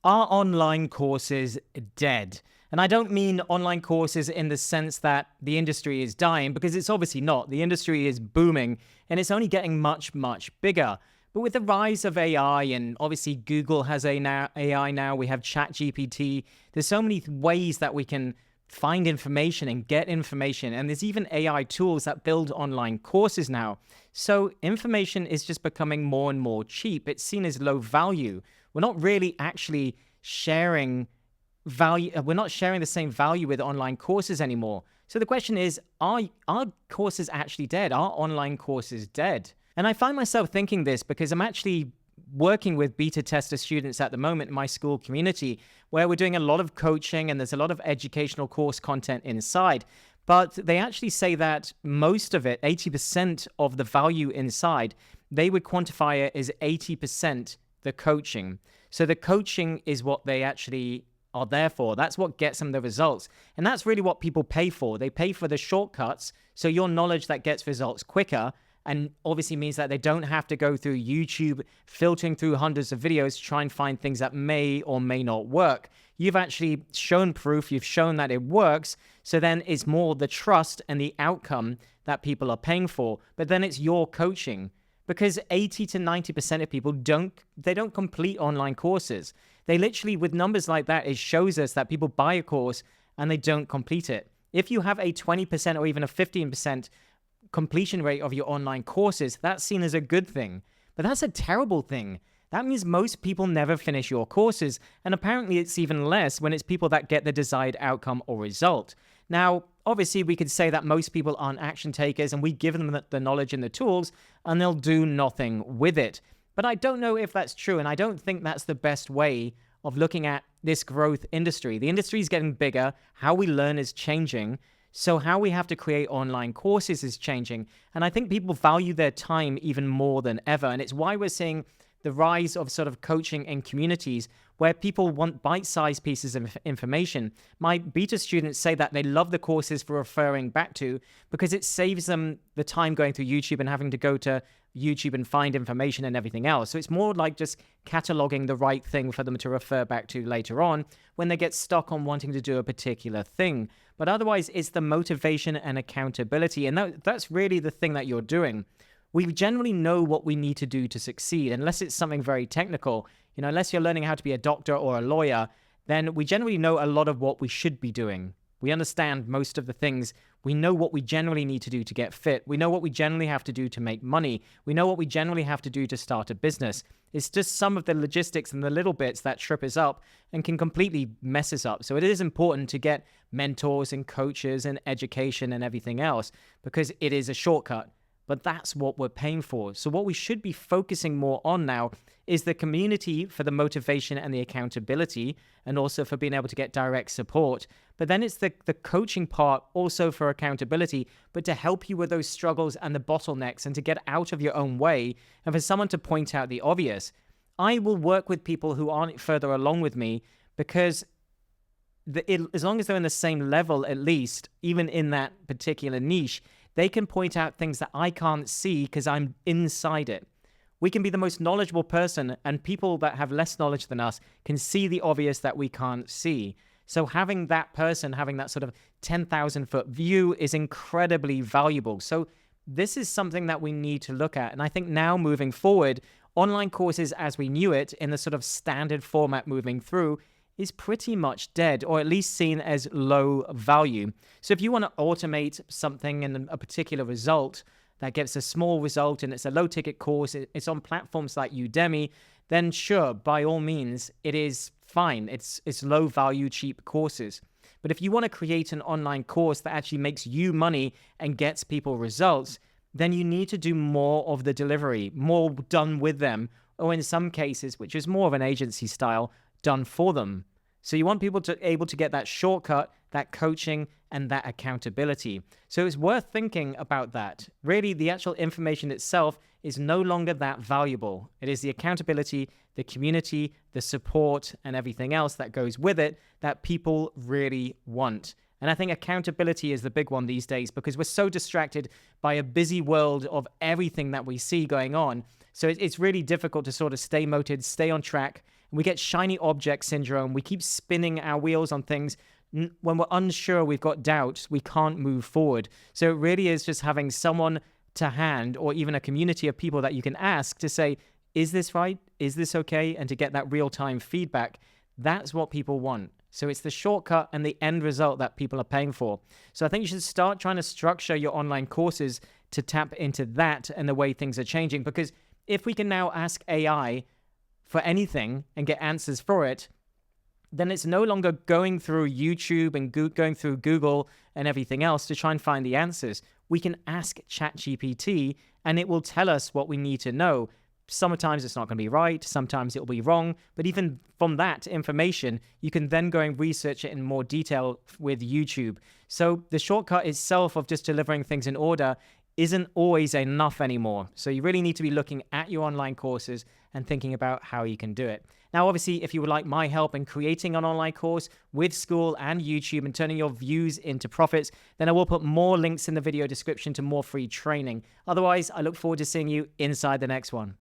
Are online courses dead? And I don't mean online courses in the sense that the industry is dying, because it's obviously not. The industry is booming and it's only getting much, much bigger. But with the rise of AI, and obviously Google has AI now, we have ChatGPT, there's so many ways that we can find information and get information. And there's even AI tools that build online courses now. So information is just becoming more and more cheap. It's seen as low value. We're not really actually sharing value. We're not sharing the same value with online courses anymore. So the question is, are courses actually dead? Are online courses dead? And I find myself thinking this because I'm actually working with beta tester students at the moment in my school community, where we're doing a lot of coaching and there's a lot of educational course content inside. But they actually say that most of it, 80% of the value inside, they would quantify it as 80% the coaching. So the coaching is what they actually are there for. That's what gets them the results. And that's really what people pay for. They pay for the shortcuts. So your knowledge that gets results quicker, and obviously means that they don't have to go through YouTube, filtering through hundreds of videos to try and find things that may or may not work. You've actually shown proof, you've shown that it works. So then it's more the trust and the outcome that people are paying for. But then it's your coaching. Because 80 to 90% of people don't complete online courses. They literally, with numbers like that, it shows us that people buy a course and they don't complete it. If you have a 20% or even a 15% completion rate of your online courses, that's seen as a good thing. But that's a terrible thing. That means most people never finish your courses, and apparently it's even less when it's people that get the desired outcome or result. Now, obviously, we could say that most people aren't action takers and we give them the knowledge and the tools and they'll do nothing with it. But I don't know if that's true, and I don't think that's the best way of looking at this growth industry. The industry is getting bigger, how we learn is changing, so how we have to create online courses is changing. And I think people value their time even more than ever, and it's why we're seeing the rise of sort of coaching in communities where people want bite-sized pieces of information. My beta students say that they love the courses for referring back to because it saves them the time going through YouTube and having to go to YouTube and find information and everything else. So it's more like just cataloging the right thing for them to refer back to later on when they get stuck on wanting to do a particular thing. But otherwise, it's the motivation and accountability. And that's really the thing that you're doing. We generally know what we need to do to succeed, unless it's something very technical. Unless you're learning how to be a doctor or a lawyer, then we generally know a lot of what we should be doing. We understand most of the things. We know what we generally need to do to get fit. We know what we generally have to do to make money. We know what we generally have to do to start a business. It's just some of the logistics and the little bits that trip us up and can completely mess us up. So it is important to get mentors and coaches and education and everything else, because it is a shortcut. But that's what we're paying for. So what we should be focusing more on now is the community for the motivation and the accountability, and also for being able to get direct support. But then it's the coaching part also for accountability, but to help you with those struggles and the bottlenecks and to get out of your own way, and for someone to point out the obvious. I will work with people who aren't further along with me because as long as they're in the same level, at least, even in that particular niche, they can point out things that I can't see because I'm inside it. We can be the most knowledgeable person, and people that have less knowledge than us can see the obvious that we can't see. So having that person, having that sort of 10,000-foot view is incredibly valuable. So this is something that we need to look at. And I think now moving forward, online courses as we knew it in the sort of standard format moving through is pretty much dead, or at least seen as low value. So if you want to automate something and a particular result that gets a small result and it's a low ticket course, it's on platforms like Udemy, then sure, by all means, it is fine. It's low value, cheap courses. But if you want to create an online course that actually makes you money and gets people results, then you need to do more of the delivery, more done with them, or in some cases, which is more of an agency style, done for them. So you want people to able to get that shortcut, that coaching, and that accountability. So it's worth thinking about that. Really, the actual information itself is no longer that valuable. It is the accountability, the community, the support, and everything else that goes with it that people really want. And I think accountability is the big one these days, because we're so distracted by a busy world of everything that we see going on. So it's really difficult to sort of stay motivated, stay on track, We get shiny object syndrome. We keep spinning our wheels on things. When we're unsure, we've got doubts, we can't move forward. So it really is just having someone to hand, or even a community of people that you can ask to say, is this right? Is this okay? And to get that real-time feedback. That's what people want. So it's the shortcut and the end result that people are paying for. So I think you should start trying to structure your online courses to tap into that and the way things are changing. Because if we can now ask AI for anything and get answers for it, then it's no longer going through YouTube and going through Google and everything else to try and find the answers. We can ask ChatGPT and it will tell us what we need to know. Sometimes it's not going to be right, sometimes it will be wrong, but even from that information, you can then go and research it in more detail with YouTube. So the shortcut itself of just delivering things in order isn't always enough anymore. So you really need to be looking at your online courses and thinking about how you can do it. Now, obviously, if you would like my help in creating an online course with School and YouTube and turning your views into profits, then I will put more links in the video description to more free training. Otherwise, I look forward to seeing you inside the next one.